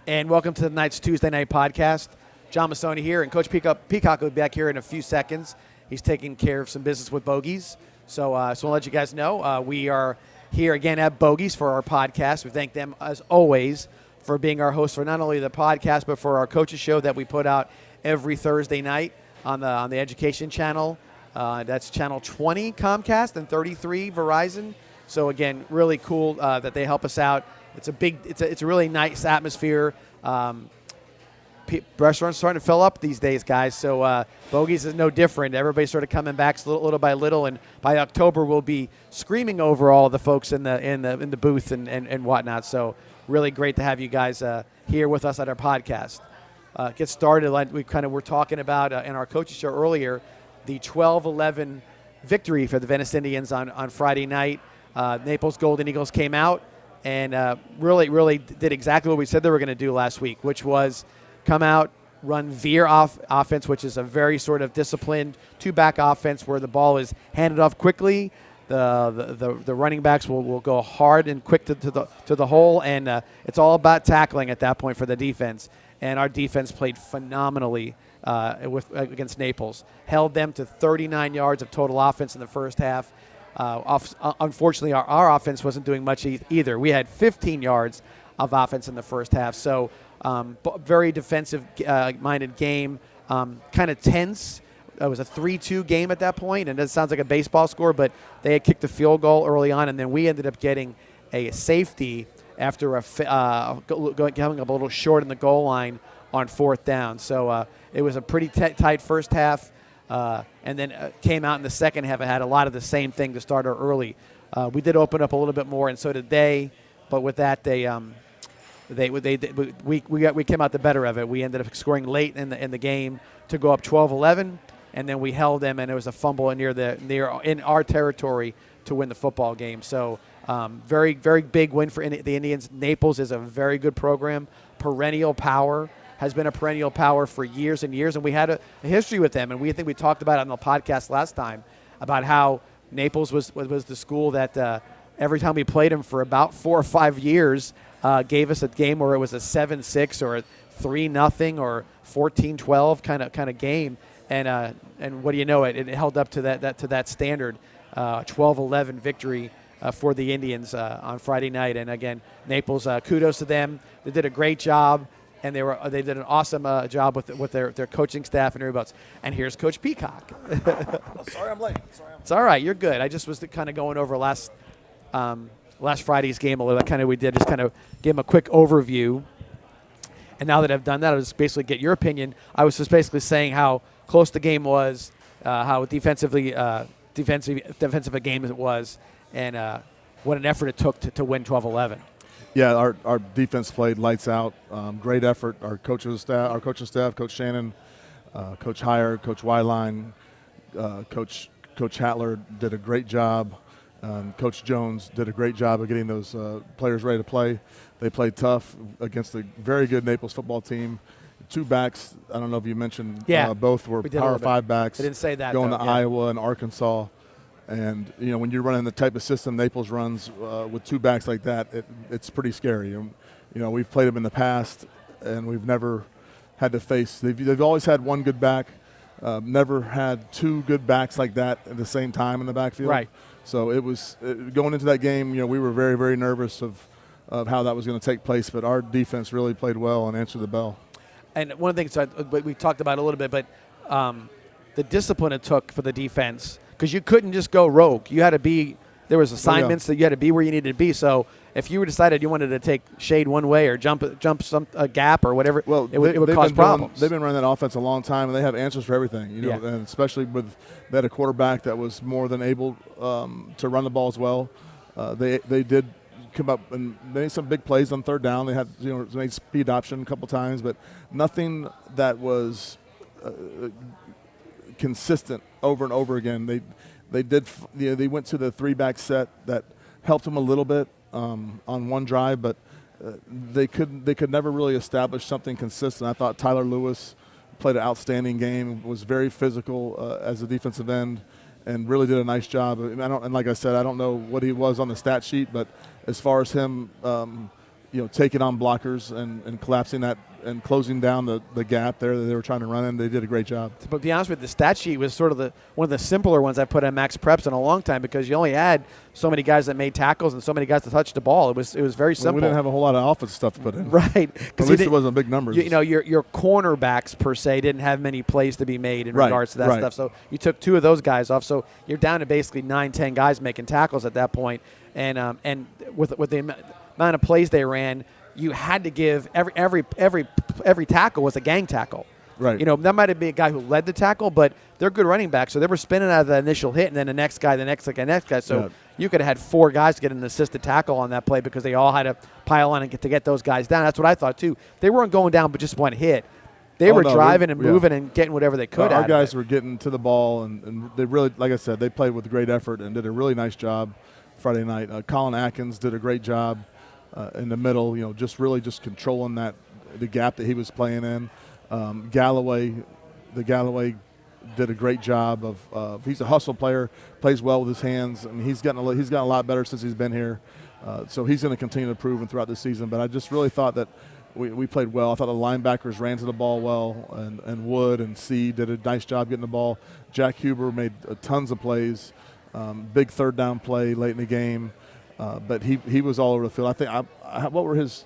And welcome to tonight's Tuesday night podcast. John Mussone here, and Coach Peacock will be back here in a few seconds. He's taking care of some business with Bogies. So I'll let you guys know we are here again at Bogies for our podcast. We thank them, as always, for being our host for not only the podcast, but for our coaches show that we put out every Thursday night on the education channel. That's channel 20 Comcast and 33 Verizon. So again, really cool that they help us out. It's a really nice atmosphere. Restaurants starting to fill up these days, guys. So Bogies is no different. Everybody's sort of coming back little by little, and by October we'll be screaming over all the folks in the booth and whatnot. So really great to have you guys here with us at our podcast. Get started like we kind of were talking about in our coaches show earlier, the 12-11 victory for the Venice Indians on Friday night. Naples Golden Eagles came out and really did exactly what we said they were going to do last week, which was come out, run veer offense, which is a very sort of disciplined two-back offense where the ball is handed off quickly. The running backs will go hard and quick to the hole, and it's all about tackling at that point for the defense. And our defense played phenomenally against Naples. Held them to 39 yards of total offense in the first half. Unfortunately, our offense wasn't doing much either. We had 15 yards of offense in the first half. So very defensive-minded game, kind of tense. It was a 3-2 game at that point, and it sounds like a baseball score, but they had kicked a field goal early on, and then we ended up getting a safety after coming up a little short in the goal line on fourth down. So it was a pretty tight first half. And then came out in the second half and had a lot of the same thing to start our early. We did open up a little bit more, and so did they. But with that, we came out the better of it. We ended up scoring late in the game to go up 12-11, and then we held them, and it was a fumble near in our territory to win the football game. So very big win for the Indians. Naples is a very good program, perennial power. Has been a perennial power for years and years, and we had a history with them, and I think we talked about it on the podcast last time about how Naples was the school that every time we played them for about 4 or 5 years gave us a game where it was a 7-6 or a 3-0 or 14-12 kind of game, and what do you know, it held up to that standard, 12-11 victory for the Indians on Friday night. And again, Naples, kudos to them. They did a great job. And they did an awesome job with their coaching staff and everybody else. And here's Coach Peacock. Sorry I'm late. It's all right. You're good. I just was kind of going over last Friday's game a little. Kind of we did just kind of give him a quick overview. And now that I've done that, I was basically get your opinion. I was just basically saying how close the game was, how defensive a game it was, and what an effort it took to win 12-11. Yeah, our defense played lights out. Great effort. Our coaching staff, Coach Shannon, Coach Heyer, Coach Wyline, Coach Hatler did a great job. Coach Jones did a great job of getting those players ready to play. They played tough against a very good Naples football team. Two backs, I don't know if you mentioned, both were Power 5 backs. I didn't say that. Going to Iowa and Arkansas. And, when you're running the type of system Naples runs with two backs like that, it's pretty scary. We've played them in the past, and we've never had to face – they've always had one good back, never had two good backs like that at the same time in the backfield. Right. So it was going into that game, we were very, very nervous of how that was going to take place, but our defense really played well and answered the bell. And one of the things we talked about a little bit, but the discipline it took for the defense – because you couldn't just go rogue. You had to be – there was assignments that you had to be where you needed to be. So if you decided you wanted to take shade one way or jump a gap or whatever, it would cause problems. They've been running that offense a long time, and they have answers for everything. And especially with that a quarterback that was more than able to run the ball as well. They did come up and made some big plays on third down. They had made speed option a couple times, but nothing that was consistent over and over again. They went to the 3-back set that helped them a little bit on one drive, but they could never really establish something consistent. I thought Tyler Lewis played an outstanding game, was very physical as a defensive end, and really did a nice job. And like I said, I don't know what he was on the stat sheet, but as far as him taking on blockers and collapsing that and closing down the gap there that they were trying to run in. They did a great job. But to be honest with you, the stat sheet was sort of one of the simpler ones I put on Max Preps in a long time because you only had so many guys that made tackles and so many guys that touched the ball. It was very simple. We didn't have a whole lot of offensive stuff to put in. Right. At least it wasn't big numbers. Your cornerbacks, per se, didn't have many plays to be made in regards to that stuff. So you took 2 of those guys off. So you're down to basically 9, 10 guys making tackles at that point. And with the amount of plays they ran, you had to give every tackle was a gang tackle. Right. That might have been a guy who led the tackle, but they're good running backs, so they were spinning out of the initial hit, and then the next guy. So you could have had 4 guys get an assisted tackle on that play because they all had to pile on and get those guys down. That's what I thought too. They weren't going down, but just one hit. They were driving and moving and getting whatever they could. Our guys were getting to the ball, and they really, like I said, they played with great effort and did a really nice job Friday night. Colin Atkins did a great job in the middle, just controlling the gap that he was playing in. Galloway did a great job of he's a hustle player, plays well with his hands. I mean, he's gotten a lot better since he's been here. So he's going to continue to improve throughout the season. But I just really thought that we played well. I thought the linebackers ran to the ball well, and Wood and C did a nice job getting the ball. Jack Huber made tons of plays, big third down play late in the game. But he was all over the field. I think what were his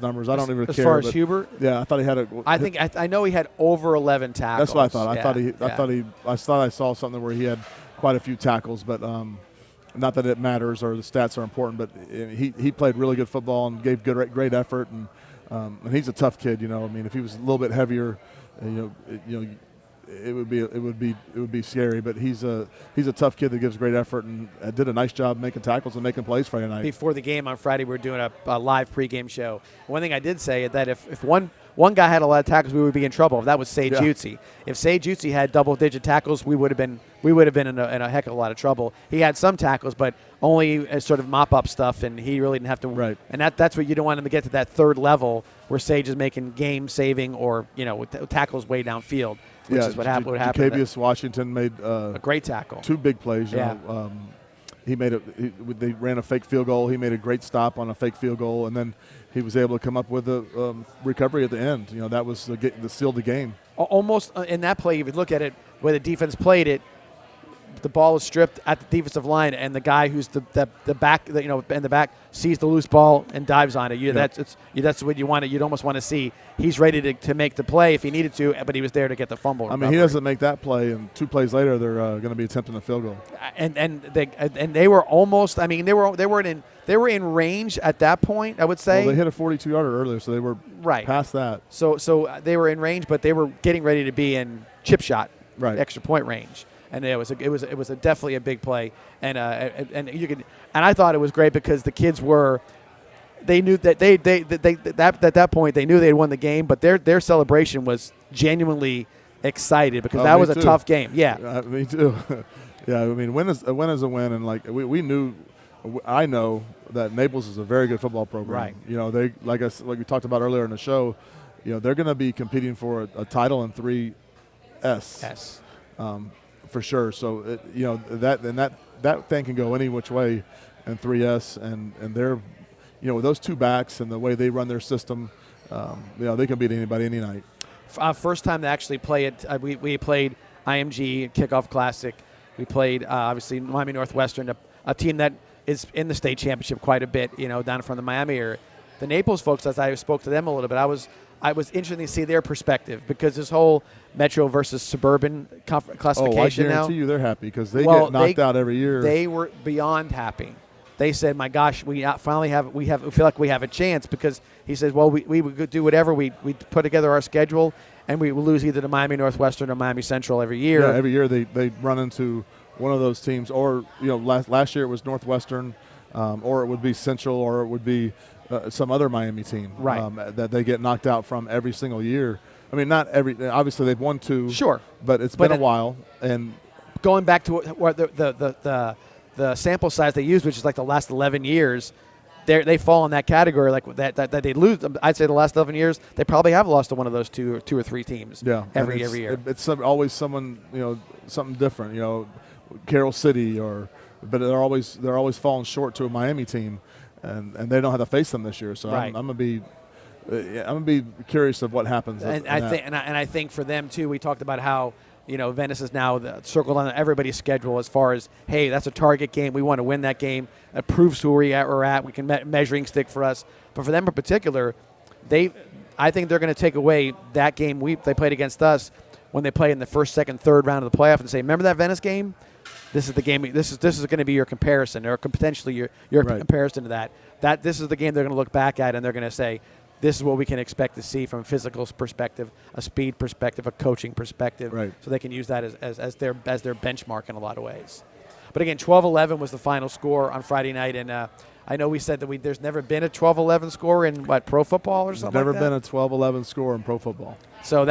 numbers? I don't even care. As far as Huber, yeah, I thought he had I know he had over 11 tackles. That's what I thought. I thought I saw something where he had quite a few tackles, but not that it matters or the stats are important. But he played really good football and gave great effort, and he's a tough kid. I mean, if he was a little bit heavier, it would be scary, but he's a tough kid that gives great effort and did a nice job making tackles and making plays Friday night. Before the game on Friday, we were doing a live pregame show. One thing I did say is that if one guy had a lot of tackles, we would be in trouble. If that was Sage Utsi. If Sage Utsi had double-digit tackles, we would have been in a heck of a lot of trouble. He had some tackles, but only as sort of mop-up stuff, and he really didn't have to. Right. And that's what you don't want him to get to, that third level where Sage is making game-saving or with tackles way downfield. Which is what happened. Jacavius Washington made a great tackle. 2 big plays. They ran a fake field goal. He made a great stop on a fake field goal, and then he was able to come up with a recovery at the end. That was the sealed the game. Almost in that play, if you look at it, where the defense played it, the ball was stripped at the defensive line, and the guy who's the back, in the back, sees the loose ball and dives on it. That's what you want. You'd almost want to see he's ready to make the play if he needed to, but he was there to get the fumble. I mean, he doesn't make that play, and 2 plays later, they're going to be attempting a field goal. And they were almost. I mean, they were in range at that point. I would say. Well, they hit a 42-yarder earlier, so they were past that. So they were in range, but they were getting ready to be in chip shot, extra point range. And it was definitely a big play, and I thought it was great because the kids they knew that at that point they knew they had won the game, but their celebration was genuinely excited because that was a tough game. Yeah, me too. Yeah, I mean, win is a win, and we knew. I know that Naples is a very good football program. Right. They like we talked about earlier in the show. They're going to be competing for a title in 3S. For sure. So that thing can go any which way in 3S, and they're with those 2 backs and the way they run their system, they can beat anybody any night. First time to actually play it, we played IMG Kickoff Classic. We played obviously Miami Northwestern, a team that is in the state championship quite a bit, down from the Miami area. The Naples folks, as I spoke to them a little bit, I was interested to see their perspective because this whole metro versus suburban classification now. I guarantee you they're happy because they get knocked out every year. They were beyond happy. They said, "My gosh, we finally we feel like we have a chance." Because he says, "Well, we would do whatever we put together our schedule, and we will lose either to Miami Northwestern or Miami Central every year." Yeah, every year they run into one of those teams, or last year it was Northwestern, or it would be Central, or it would be some other Miami team, that they get knocked out from every single year. I mean, not every. Obviously, they've won 2. Sure, but it's been a while. And going back to what the sample size they used, which is like the last 11 years, they fall in that category. Like that they lose. I'd say the last 11 years, they probably have lost to one of those two or three teams. Yeah, every year. It's always someone, something different. Carroll City, but they're always falling short to a Miami team. and they don't have to face them this year. So Right. I'm gonna be curious of what happens. And I think for them too, we talked about how Venice is now circled on everybody's schedule as far as, hey, that's a target game. We want to win that game. It proves who we're at. We can measuring stick for us. But for them in particular, I think they're going to take away that game they played against us when they play in the first, second, third round of the playoff and say, remember that Venice game? This is the game. This is going to be your comparison, or potentially your Right. comparison to that. This is the game they're going to look back at, and they're going to say, this is what we can expect to see from a physical perspective, a speed perspective, a coaching perspective. Right. So they can use that as their benchmark in a lot of ways. But again, 12-11 was the final score on Friday night, and I know we said that there's never been a 12-11 score in pro football or something. Never like that? been a 12-11 score in pro football. So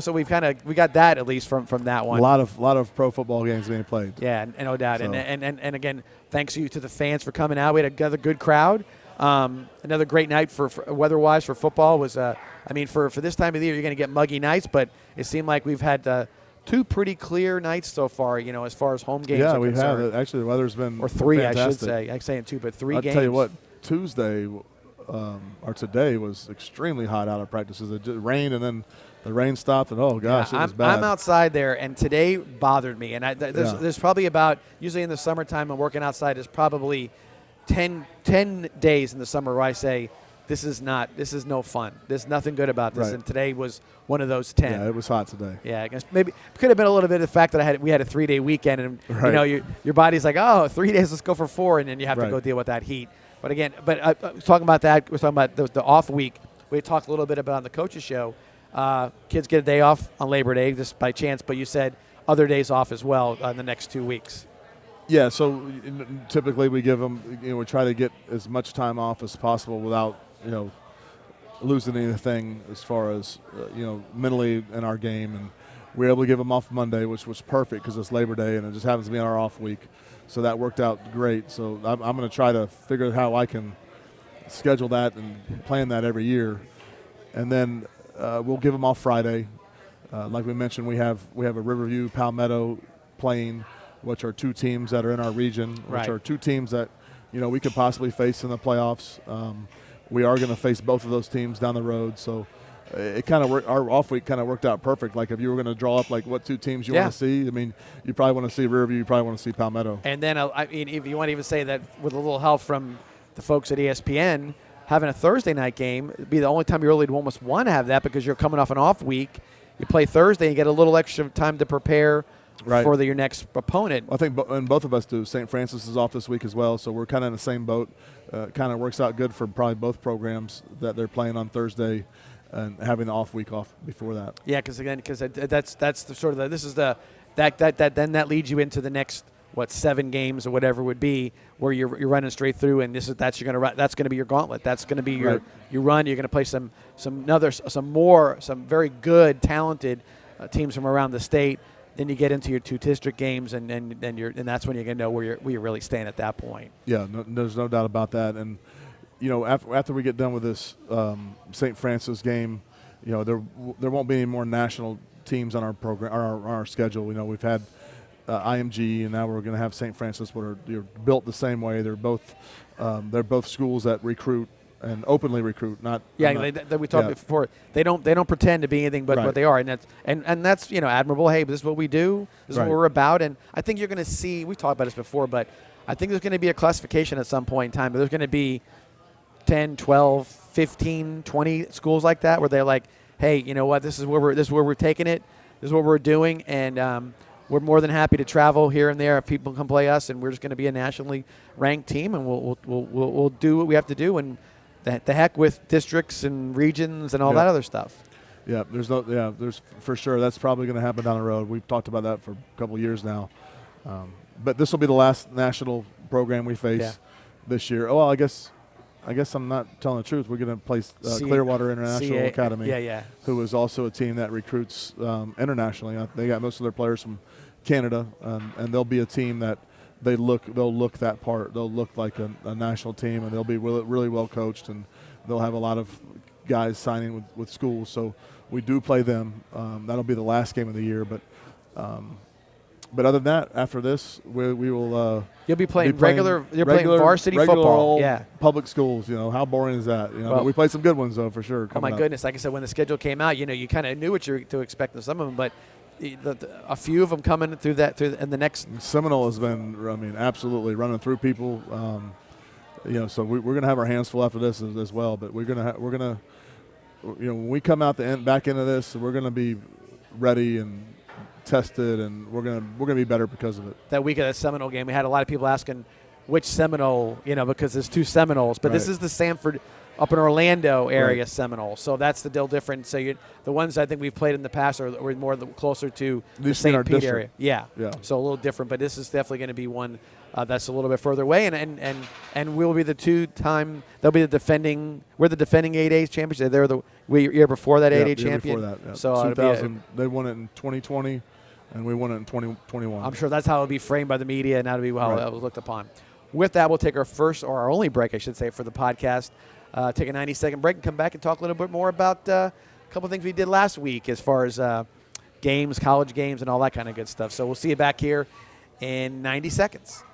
so we got that at least from that one. A lot of pro football games being played. Yeah, and no doubt. So. And again, thanks to the fans for coming out. We had another good crowd. Another great night for weather-wise for football was, for this time of the year, you're going to get muggy nights, but it seemed like we've had two pretty clear nights so far, as far as home games are concerned. We have. Actually, the weather's been or three, fantastic. I should say. I'm saying two, but three games. I'll tell you what, Tuesday or today was extremely hot out of practices. It just rained, and then the rain stopped, and it was bad. I'm outside there, and today bothered me. And there's probably usually in the summertime and working outside, there's probably 10 days in the summer where I say, this is no fun. There's nothing good about this. Right. And today was one of those 10. Yeah, it was hot today. Yeah, I guess maybe it could have been a little bit of the fact that we had a 3-day weekend, and right. Your body's like, 3 days, let's go for 4, and then you have to go deal with that heat. But again, talking about that, we're talking about the off week. We talked a little bit about on the coaches show. Kids get a day off on Labor Day just by chance, but you said other days off as well in the next 2 weeks. Yeah, so typically we give them, we try to get as much time off as possible without, losing anything as far as, mentally in our game. And we were able to give them off Monday, which was perfect because it's Labor Day and it just happens to be on our off week. So that worked out great. So I'm going to try to figure out how I can schedule that and plan that every year. And then we'll give them off Friday. Like we mentioned, we have a Riverview, Palmetto playing, which are two teams that are in our region, which are two teams that, we could possibly face in the playoffs. We are going to face both of those teams down the road. So it kind of our off week kind of worked out perfect. Like if you were going to draw up like what two teams you want to see, you probably want to see Riverview, you probably want to see Palmetto. And then, if you want to even say that with a little help from the folks at ESPN, having a Thursday night game would be the only time you really almost want to have that because you're coming off an off week. You play Thursday and you get a little extra time to prepare for your next opponent. I think and both of us do. St. Francis is off this week as well, so we're kind of in the same boat. Kind of works out good for probably both programs that they're playing on Thursday and having the off week off before that. Yeah, because that's the sort of this is the that leads you into the next 7 games or whatever it would be where you're running straight through, and that's going to be your gauntlet. That's going to be your run. You're going to play some very good, talented teams from around the state. Then you get into your 2 district games, and that's when you're going to know where you really stand at that point. Yeah, there's no doubt about that. And after we get done with this St. Francis game, there won't be any more national teams on our program on our schedule. We've had IMG, and now we're going to have St. Francis, where they're built the same way. They're both schools that recruit and openly recruit. We talked before. They don't pretend to be anything but what they are, and that's admirable. Hey, this is what we do. This is what we're about. And I think you're going to see. We talked about this before, but I think there's going to be a classification at some point in time. But there's going to be 10, 12, 15, 20 schools like that where they're like, hey, you know what? This is where we're taking it. This is what we're doing, and we're more than happy to travel here and there if people come play us, and we're just going to be a nationally ranked team, and we'll do what we have to do, and the heck with districts and regions and all that other stuff. Yeah, there's for sure that's probably going to happen down the road. We've talked about that for a couple of years now, but this will be the last national program we face this year. Oh, well, I guess I'm not telling the truth. We're going to play Clearwater International Academy, who is also a team that recruits internationally. They got most of their players from Canada, and they'll be a team that they'll look that part. They'll look like a national team, and they'll be really well coached, and they'll have a lot of guys signing with schools. So we do play them. That'll be the last game of the year, but But other than that, after this, we will. You'll be playing regular. You're playing varsity regular football. old Yeah. Public schools. How boring is that? Well, but we played some good ones though, for sure. Oh my goodness! Like I said, when the schedule came out, you kind of knew what you were to expect in some of them, but a few of them coming through and the next. Seminole has been, absolutely running through people. So we're going to have our hands full after this as well. But we're going to, when we come out back into this, we're going to be ready and tested, and we're gonna be better because of it. That week of the Seminole game, we had a lot of people asking which Seminole, because there's 2 Seminoles, but This is the Sanford up in Orlando area Seminole, so that's the deal different. So the ones I think we've played in the past are more closer to the St. Pete area. Yeah, so a little different, but this is definitely going to be one that's a little bit further away, and we'll be the 2-time. They'll be the defending. We're the defending 8A champions. They're the year before that 8A champion. Before that, yeah. So 2000, they won it in 2020, and we won it in 2021. I'm sure that's how it'll be framed by the media, and that'll be how it was looked upon. With that, we'll take our first, or our only break, I should say, for the podcast. Take a 90-second break and come back and talk a little bit more about a couple of things we did last week as far as games, college games, and all that kind of good stuff. So we'll see you back here in 90 seconds.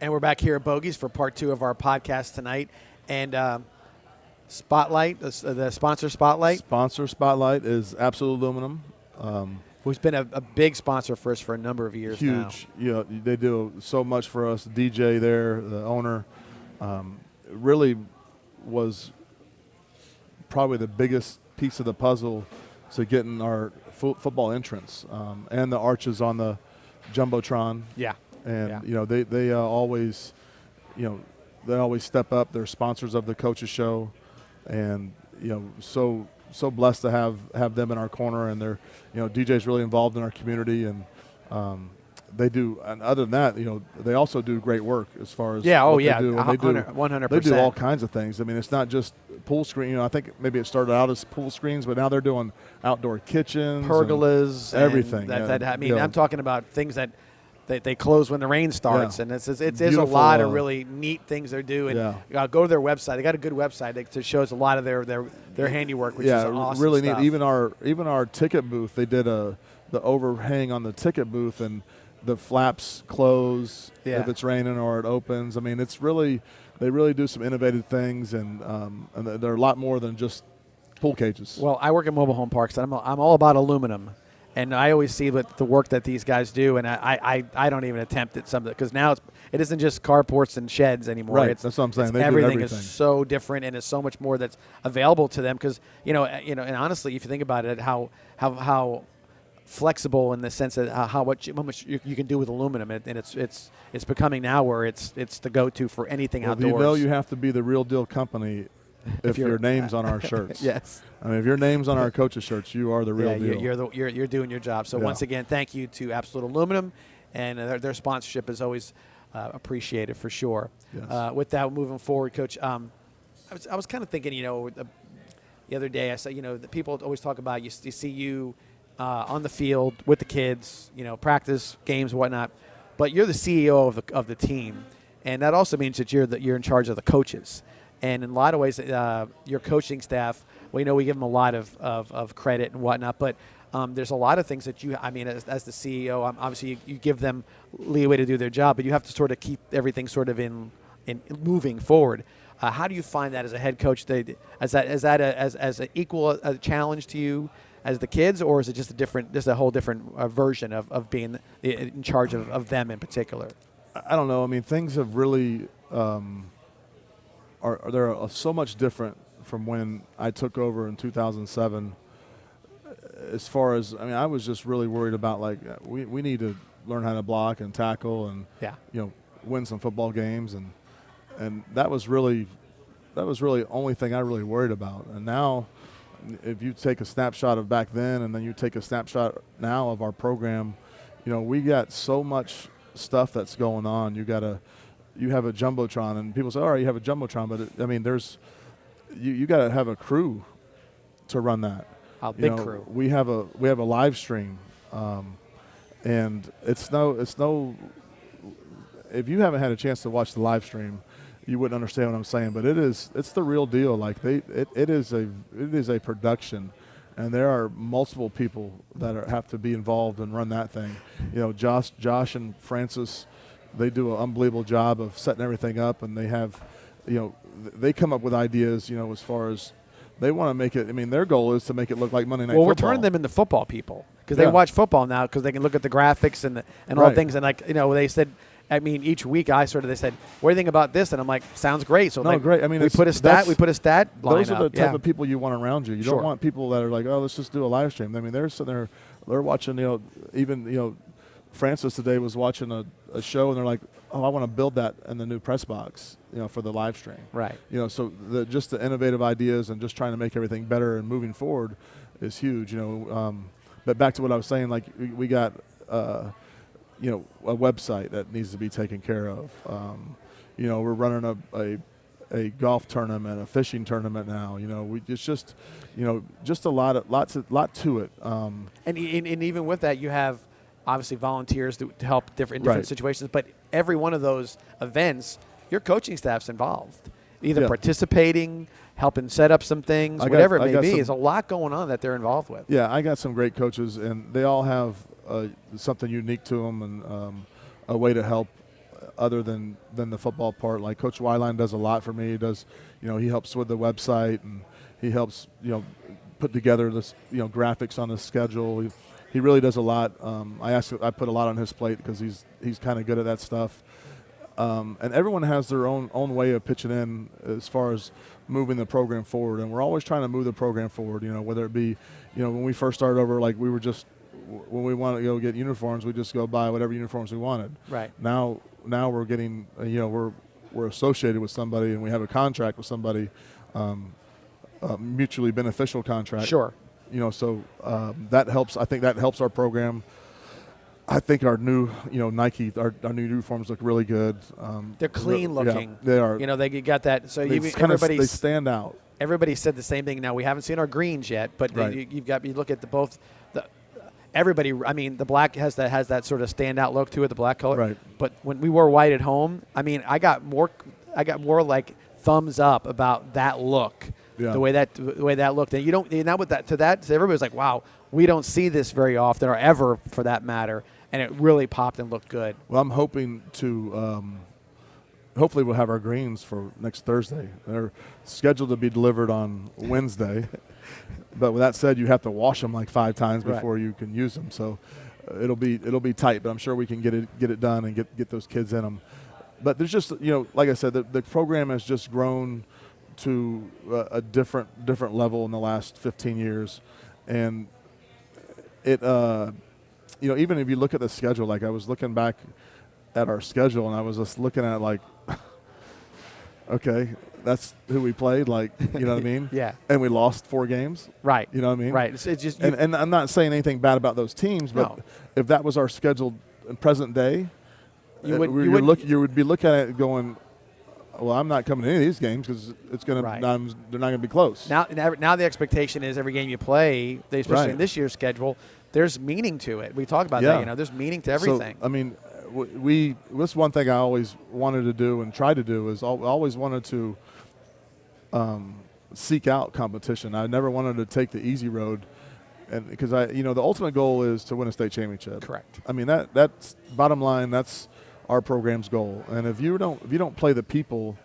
And we're back here at Bogies for part 2 of our podcast tonight. And Spotlight, the sponsor Spotlight. Sponsor Spotlight is Absolute Aluminum. Who's been a big sponsor for us for a number of years now. Huge. They do so much for us. DJ there, the owner, really was probably the biggest piece of the puzzle to getting our football entrance and the arches on the Jumbotron. Yeah. And they always, they always step up. They're sponsors of the Coaches Show, and so blessed to have them in our corner. And they're, DJ's really involved in our community, and they do. And other than that, they also do great work as far as They do 100%. They do all kinds of things. I mean, it's not just pool screen. I think maybe it started out as pool screens, but now they're doing outdoor kitchens, pergolas, everything. I'm talking about things that they close when the rain starts, and it's a lot of really neat things they do. And go to their website. They got a good website that shows a lot of their handiwork, which is awesome. Really stuff. neat. Even our ticket booth, they did the overhang on the ticket booth, and the flaps close if it's raining or it opens. I mean, they really do some innovative things, and they're a lot more than just pool cages. Well, I work in mobile home parks, and I'm all about aluminum. And I always see the work that these guys do, and I don't even attempt at some of it, because now it isn't just carports and sheds anymore. Right, that's what I'm saying. Everything is so different, and it's so much more that's available to them. Because and honestly, if you think about it, how flexible in the sense of how much you can do with aluminum, and it's becoming now where it's the go-to for anything outdoors. You have to be the real deal company if your name's on our shirts. Yes. I mean, if your name's on our coaches' shirts, you are the real deal. You're doing your job. So once again, thank you to Absolute Aluminum, and their sponsorship is always appreciated for sure. Yes. With that, moving forward, Coach, I was kind of thinking, the other day I said, the people always talk about you see you on the field with the kids, practice, games, whatnot, but you're the CEO of the team, and that also means that you're in charge of the coaches. And in a lot of ways, your coaching staff, we give them a lot of credit and whatnot, but there's a lot of things that as the CEO, obviously you give them leeway to do their job, but you have to sort of keep everything sort of in moving forward. How do you find that as a head coach? As an equal a challenge to you as the kids, or is it just a whole different version of being in charge of them in particular? I don't know. I mean, things have really they're so much different from when I took over in 2007. As far as, I was just really worried about, like, we need to learn how to block and tackle and win some football games, and that was really the only thing I really worried about. And now, if you take a snapshot of back then and then you take a snapshot now of our program, we got so much stuff that's going on. You have a jumbotron, and people say, all right, you have a jumbotron, but you got to have a crew to run that. A big crew. We have a live stream, and it's no. If you haven't had a chance to watch the live stream, you wouldn't understand what I'm saying. But it's the real deal. Like it is a production, and there are multiple people that have to be involved and run that thing. Josh and Francis, they do an unbelievable job of setting everything up, and they have, they come up with ideas, as far as they want to make it. Their goal is to make it look like Monday Night Football. Well, we're turning them into football people because they watch football now because they can look at the graphics and all things. And they said, each week they said, what do you think about this? And I'm like, sounds great. So great. we put a stat line those are the type of people you want around you. You don't want people that are like, oh, let's just do a live stream. They're sitting there, they're watching, even, Francis today was watching a show, and they're like, oh, I want to build that in the new press box, for the live stream. Right. So just the innovative ideas and just trying to make everything better and moving forward is huge, But back to what I was saying, like we got, a website that needs to be taken care of. We're running a golf tournament, a fishing tournament now. It's just a lot to it. And even with that, you have obviously volunteers to help in different situations, but every one of those events, your coaching staff's involved, either participating, helping set up some things, whatever it may be. There's a lot going on that they're involved with. Yeah, I got some great coaches, and they all have something unique to them and a way to help other than the football part. Like Coach Wyline does a lot for me. He does, he helps with the website, and he helps, put together this, graphics on the schedule. He really does a lot. I put a lot on his plate because he's kind of good at that stuff. And everyone has their own way of pitching in as far as moving the program forward. And we're always trying to move the program forward, whether it be, when we first started over, like when we wanted to go get uniforms, we just go buy whatever uniforms we wanted. Right. Now we're getting, we're associated with somebody and we have a contract with somebody, a mutually beneficial contract. Sure. So that helps. I think that helps our program. I think our new, Nike, our new uniforms look really good. They're clean looking. Yeah, they are. They got that. So they stand out. Everybody said the same thing. Now we haven't seen our greens yet, but you look at everybody. The black has that sort of standout look to it, the black color. Right. But when we wore white at home, I got more like thumbs up about that look. Yeah. The way that looked, and now with that so everybody's like, wow, we don't see this very often or ever for that matter, and it really popped and looked good. Well, I'm hoping to hopefully we'll have our greens for next Thursday. They're scheduled to be delivered on Wednesday, but with that said, you have to wash them like 5 times before you can use them. So it'll be tight, but I'm sure we can get it done and get those kids in them. But there's just like I said, the program has just grown to a different level in the last 15 years, and it even if you look at the schedule, like I was looking back at our schedule and I was just looking at like Okay, that's who we played. Like, you know what I mean? Yeah. And we lost 4 games. Right. You know what I mean? Right. It's just and I'm not saying anything bad about those teams, but if that was our scheduled present day, you would be looking at it going, well, I'm not coming to any of these games because it's going to they're not going to be close. Now the expectation is every game you play, especially in this year's schedule, there's meaning to it. We talk about that. There's meaning to everything. So, I mean, this one thing I always wanted to do and try to do is always wanted to seek out competition. I never wanted to take the easy road, and because the ultimate goal is to win a state championship. Correct. I mean that's bottom line. That's our program's goal. And if you don't play the people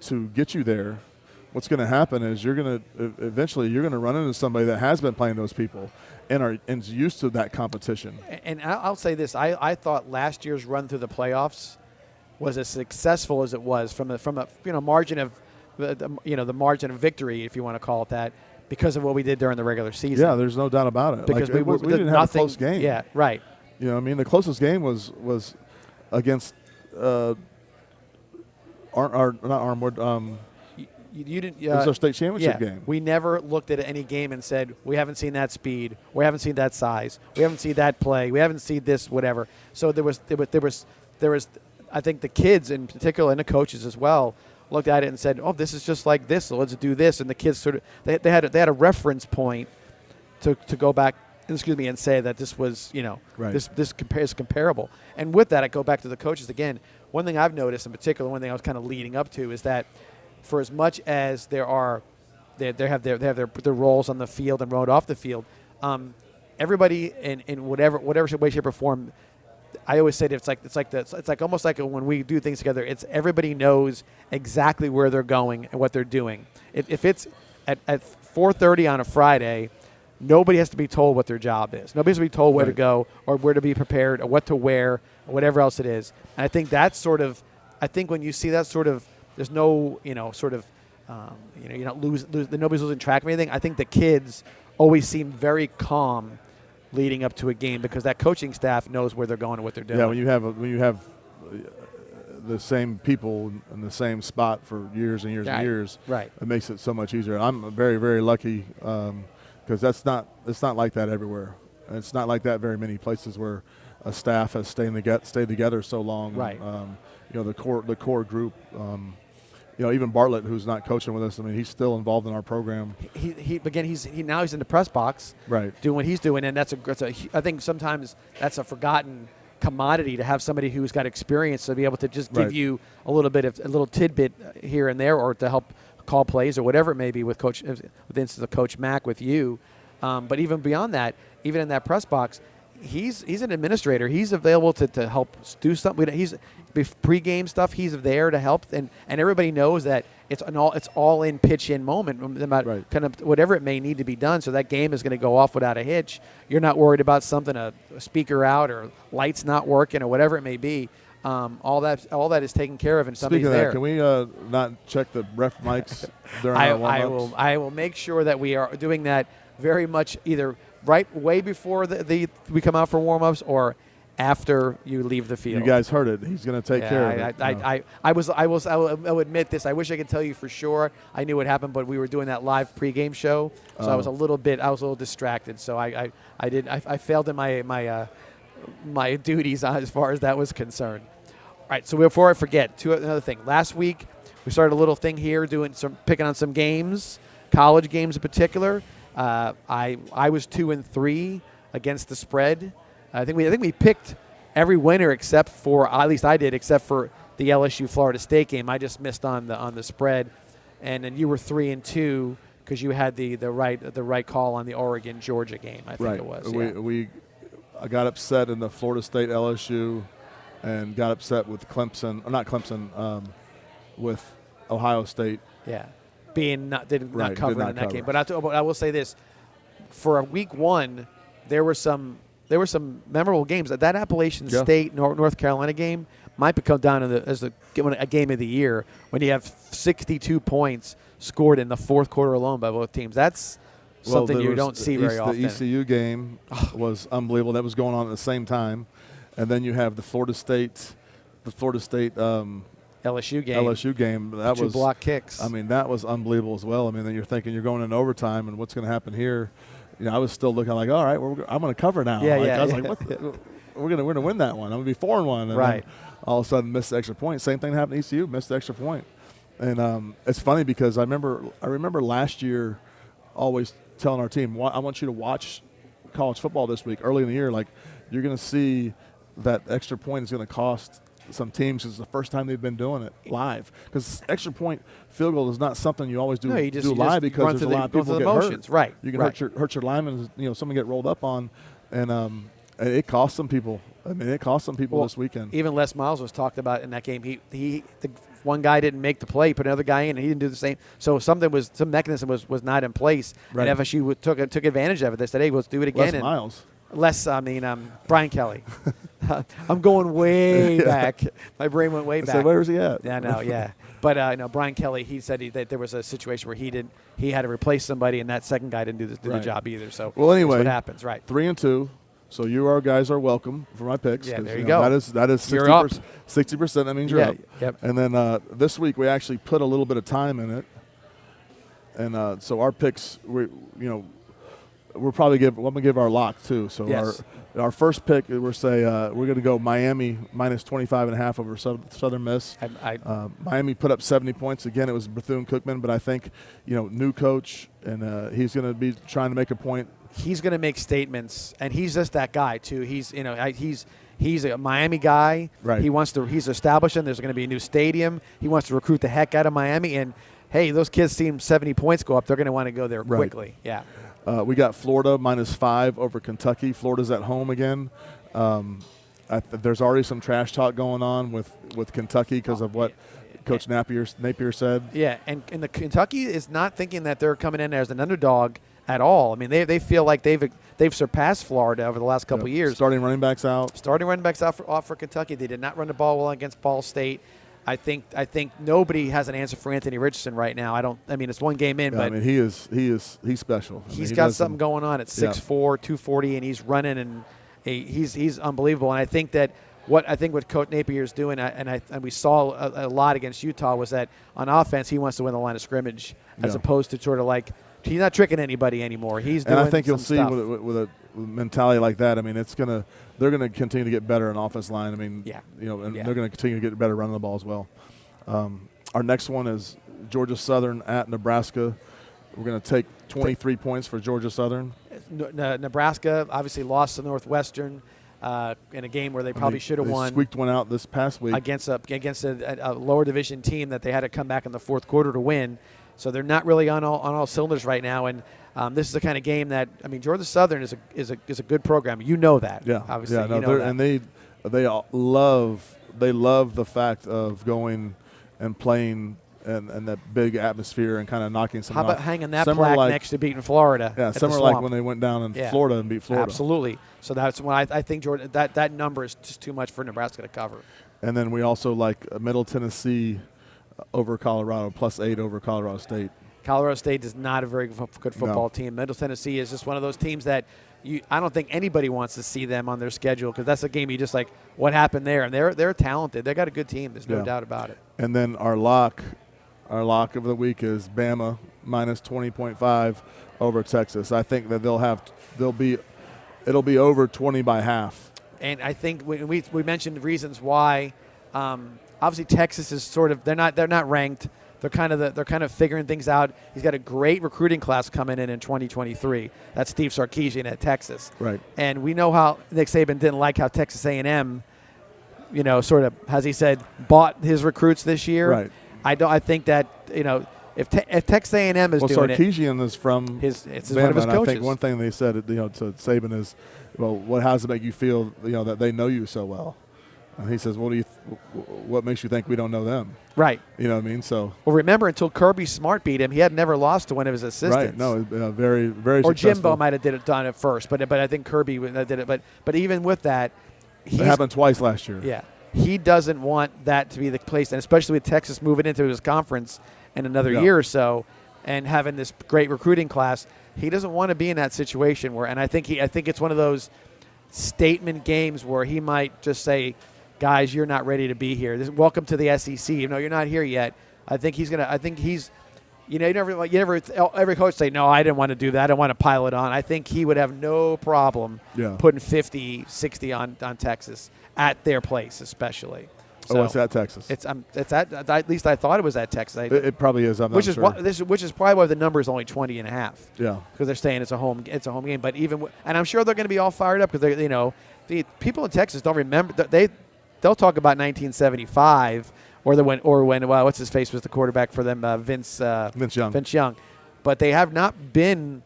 to get you there, what's going to happen is eventually you're going to run into somebody that has been playing those people and is used to that competition. And I'll say this: I thought last year's run through the playoffs was as successful as it was from a margin of the margin of victory, if you want to call it that, because of what we did during the regular season. Yeah, there's no doubt about it. Because we didn't have a close game. Yeah, right. You know, I mean, the closest game was against not Armwood. You didn't. It was our state championship game. We never looked at any game and said we haven't seen that speed, we haven't seen that size, we haven't seen that play, we haven't seen this whatever. So there was. I think the kids in particular and the coaches as well looked at it and said, "Oh, this is just like this. So let's do this." And the kids sort of they had a reference point to go back. And say that this was, this is comparable. And with that, I go back to the coaches again. One thing I've noticed in particular, one thing I was kind of leading up to, is that for as much as they have their roles on the field and road off the field, everybody in whatever way, shape, or form. I always say that it's like almost like when we do things together. It's everybody knows exactly where they're going and what they're doing. If it's at 4:30 on a Friday. Nobody has to be told what their job is. Nobody has to be told where to go or where to be prepared or what to wear or whatever else it is. And I think that's I think when you see that there's no, you're not nobody's losing track of anything. I think the kids always seem very calm leading up to a game because that coaching staff knows where they're going and what they're doing. Yeah, when you have the same people in the same spot for years and years and years, it makes it so much easier. I'm very, very lucky. Because it's not like that everywhere. And it's not like that very many places where a staff has stayed together so long. Right. The core group. Even Bartlett, who's not coaching with us. I mean, he's still involved in our program. He's in the press box. Right. Doing what he's doing, and I think sometimes that's a forgotten commodity to have somebody who's got experience to be able to just give you a little tidbit here and there, or to help call plays or whatever it may be with Coach Mack with you. But even beyond that, even in that press box, he's an administrator. He's available to help do something. He's pregame stuff. He's there to help, and everybody knows that it's all in pitch in moment, kind of whatever it may need to be done. So that game is going to go off without a hitch. You're not worried about something, a speaker out or lights not working or whatever it may be. All that is taken care of, and somebody's there. Speaking of that, can we not check the ref mics during our warm-ups? I will make sure that we are doing that very much either way before we come out for warm-ups or after you leave the field. You guys heard it. He's going to take care of it. I will admit this. I wish I could tell you for sure I knew what happened, but we were doing that live pregame show, so I was a little distracted. So I failed in my duties as far as that was concerned. All right, so before I forget, another thing. Last week, we started a little thing here picking on some games, college games in particular. I was 2-3 against the spread. I think we picked every winner except for, at least I did, except for the LSU Florida State game. I just missed on the spread, and then you were 3-2 because you had the right call on the Oregon Georgia game. I think it was. I got upset in the Florida State LSU, and got upset with with Ohio State. Yeah, being not covered in that game. But I will say this: for week one, there were some memorable games. That Appalachian State North Carolina game might become down as a game of the year when you have 62 points scored in the fourth quarter alone by both teams. That's something you don't see very often. The ECU game was unbelievable. That was going on at the same time, and then you have the Florida State LSU game. That Two was block kicks. I mean, that was unbelievable as well. I mean, then you're thinking you're going into overtime, and what's going to happen here? You know, I was still looking like, all right, I'm going to cover now. Yeah, I was like, we're going to win that one. I'm going to be 4-1. And right. then all of a sudden, missed the extra point. Same thing happened to ECU. Missed the extra point. And it's funny because I remember last year, always telling our team, I want you to watch college football this week early in the year. Like, you're going to see that extra point is going to cost some teams. It's the first time they've been doing it live, because extra point field goal is not something you always do, do live, because there's a lot of people get hurt. Right. You can hurt your linemen. You know, someone get rolled up on, and it cost some people. I mean, it cost some people this weekend. Even Les Miles was talked about in that game. The one guy didn't make the play, put another guy in, and he didn't do the same. So some mechanism was not in place, and FSU took advantage of it. They said, "Hey, let's do it again." Les Miles. Brian Kelly. I'm going way back. My brain went way back. So where's he at? Yeah, no, yeah. But Brian Kelly, he said that there was a situation where he had to replace somebody, and that second guy didn't do the job either. So anyway, that's what happens, right? 3-2. So you guys are welcome for my picks. Yeah, there you go. That is 60%. That means you're up. Yep. And then this week we actually put a little bit of time in it, and so our picks, we're probably I'm gonna give our lock too. So yes. our first pick, we're going to go Miami minus 25.5 over Southern Miss. Miami put up 70 points again. It was Bethune-Cookman, but I think new coach, and he's going to be trying to make a point. He's going to make statements, and he's just that guy too. He's a Miami guy. Right. He's establishing. There's going to be a new stadium. He wants to recruit the heck out of Miami, and hey, those kids see him 70 points go up. They're going to want to go there quickly. Yeah. We got Florida minus 5 over Kentucky. Florida's at home again. There's already some trash talk going on with Kentucky because of what Coach Napier said. Yeah, and the Kentucky is not thinking that they're coming in as an underdog at all. I mean, they feel like they've surpassed Florida over the last couple of years. Starting running backs out for Kentucky. They did not run the ball well against Ball State. I think nobody has an answer for Anthony Richardson right now. It's one game in, but he's special. He's got something going on at 6'4", 240, and he's running, and he's unbelievable. And I think what Coach Napier is doing, and we saw a lot against Utah, was that on offense he wants to win the line of scrimmage as opposed to sort of like he's not tricking anybody anymore. He's doing. And I think you'll see with a mentality like that. I mean, they're going to continue to get better in offense line. I mean, they're going to continue to get better running the ball as well. Our next one is Georgia Southern at Nebraska. We're going to take 23 points for Georgia Southern. Nebraska obviously lost to Northwestern in a game where they probably should have won. Squeaked one out this past week against a lower division team that they had to come back in the fourth quarter to win. So they're not really on all cylinders right now, and this is the kind of game that Georgia Southern is a good program. You know that, obviously. Yeah, that. And they love the fact of going and playing and that big atmosphere and kind of knocking some. How about hanging that plaque next to beating Florida? Yeah, similar like when they went down in Florida and beat Florida. Absolutely. So that's why I think Georgia that number is just too much for Nebraska to cover. And then we also like Middle Tennessee over Colorado, +8 over Colorado State. Colorado State is not a very good football team. Middle Tennessee is just one of those teams that I don't think anybody wants to see them on their schedule, because that's a game you just like, what happened there? And they're talented. They got a good team. There's no doubt about it. And then our lock of the week is Bama minus 20.5 over Texas. I think that it'll be over 20 by half. And I think we mentioned reasons why. Obviously, Texas is sort of they're not ranked. They're kind of figuring things out. He's got a great recruiting class coming in 2023. That's Steve Sarkisian at Texas. Right. And we know how Nick Saban didn't like how Texas A&M, sort of, as he said, bought his recruits this year. Right. I think that if Texas A&M is doing Sarkisian is from it's Bama, one of his coaches. I think one thing they said to Saban is, well, how does it make you feel that they know you so well? And he says, what makes you think we don't know them? Right. You know what I mean? So. Well, remember, until Kirby Smart beat him, he had never lost to one of his assistants. Right. No, very, very or successful. Jimbo might have done it first, but I think Kirby did it. But even with that, it happened twice last year. Yeah. He doesn't want that to be the place, and especially with Texas moving into his conference in another year or so and having this great recruiting class, he doesn't want to be in that situation where. And I think it's one of those statement games where he might just say, guys, you're not ready to be here. Welcome to the SEC. You know, you're not here yet. I think he's you know, every coach say, no, I didn't want to do that. I don't want to pile it on. I think he would have no problem putting 50, 60 on Texas at their place, especially. So it's at Texas. It's at least I thought it was at Texas. It probably is. I'm not sure. Which is probably why the number is only 20.5. Yeah, because they're saying it's a home game. But and I'm sure they're going to be all fired up because the people in Texas don't remember they'll talk about 1975 or when what's his face was the quarterback for them, Vince Young. Vince Young, but they have not been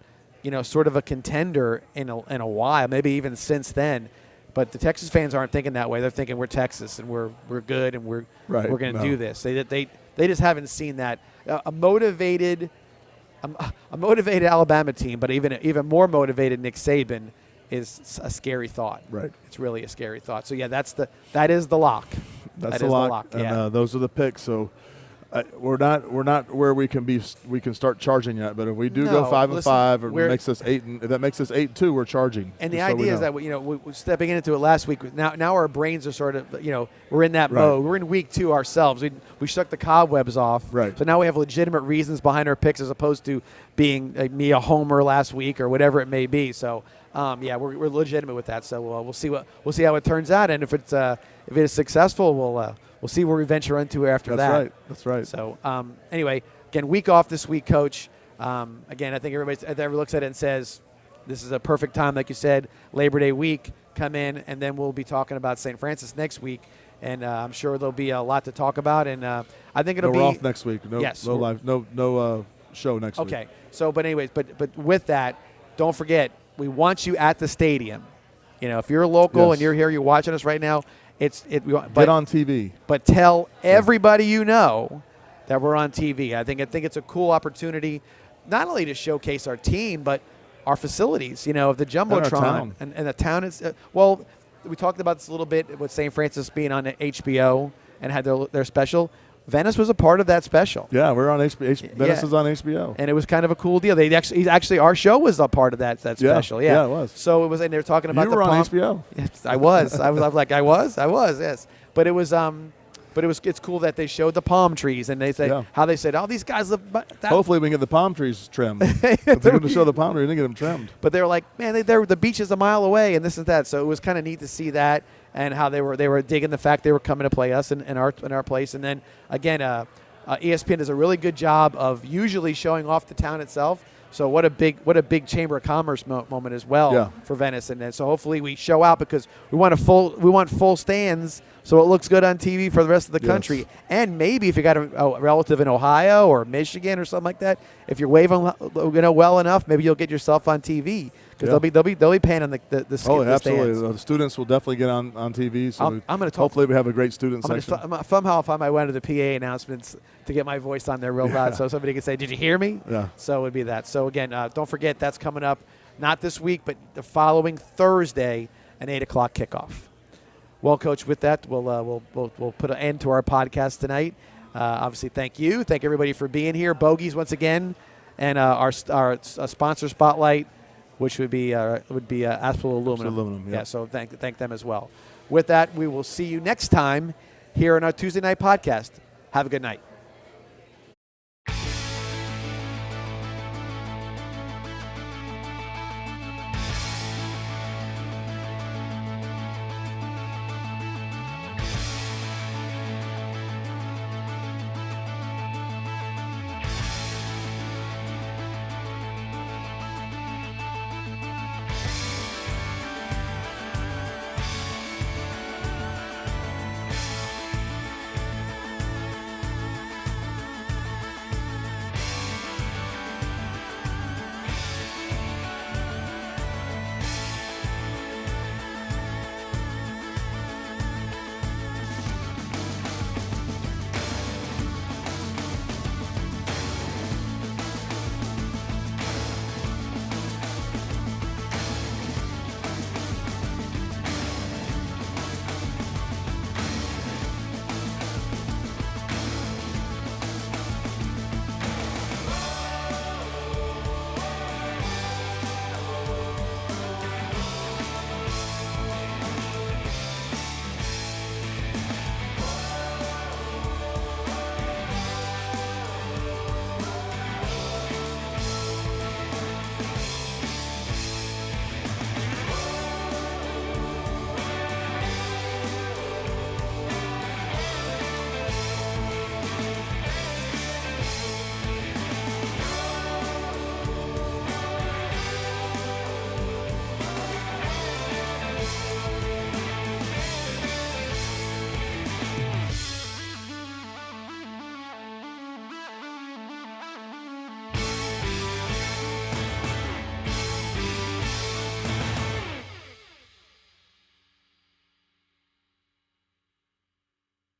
sort of a contender in a while, maybe even since then. But the Texas fans aren't thinking that way. They're thinking we're Texas and we're good and we're going to do this. They just haven't seen that a motivated Alabama team, but even more motivated Nick Saban is a scary thought. Right, it's really a scary thought. So yeah, that is the lock. That's the lock. And those are the picks. So we're not where we can start charging yet. But if we do go 5-5, or if that makes us 8-2, we're charging. And the idea is that we're stepping into it last week. Now our brains are sort of we're in that mode. We're in week 2 ourselves. We shook the cobwebs off. Right. So now we have legitimate reasons behind our picks as opposed to being me a homer last week or whatever it may be. So we're legitimate with that. So we'll see how it turns out. And if it is successful, we'll see where we venture into after that. That's right. So anyway, again, week off this week, Coach. Again, I think everybody looks at it and says, this is a perfect time, like you said, Labor Day week, come in, and then we'll be talking about St. Francis next week. And I'm sure there'll be a lot to talk about. And I think it'll be – we're off next week. No live, no show next week. Okay. So, but anyways, but with that, don't forget, we want you at the stadium. If you're local and you're here, you're watching us right now, get on TV. But tell everybody that we're on TV. I think it's a cool opportunity, not only to showcase our team, but our facilities. The Jumbotron and the town is. We talked about this a little bit with St. Francis being on HBO and had their special. Venice was a part of that special. Yeah, we're on HBO. Venice is on HBO, and it was kind of a cool deal. They actually our show was a part of that special. Yeah, it was. So it was, and they were talking about you were on HBO. Yes, I was. I was. Yes, but it was. It's cool that they showed the palm trees and they said how they said, these guys live. Hopefully we can get the palm trees trimmed. They're going to show the palm trees and get them trimmed. But they were like, man, the beach is a mile away and this and that. So it was kind of neat to see that. And how they were digging the fact they were coming to play us in our place. And then again, ESPN does a really good job of usually showing off the town itself. So what a big Chamber of Commerce moment as well for Venice. And so hopefully we show out because we want full stands so it looks good on TV for the rest of the country. And maybe if you got a relative in Ohio or Michigan or something like that, if you're waving well enough, maybe you'll get yourself on TV. Because they'll be paying on the absolutely. Stands. The students will definitely get on TV. So I'm going to hopefully we have a great student section. Somehow find my way to the PA announcements to get my voice on there real loud, so somebody can say, "Did you hear me?" Yeah. So it would be that. So again, don't forget that's coming up, not this week, but the following Thursday, an 8:00 kickoff. Well, Coach, with that, we'll put an end to our podcast tonight. Obviously, thank everybody for being here. Bogies once again, and our sponsor spotlight, which would be Aspel Aluminum. Yeah. So thank them as well. With that, we will see you next time here on our Tuesday night podcast. Have a good night.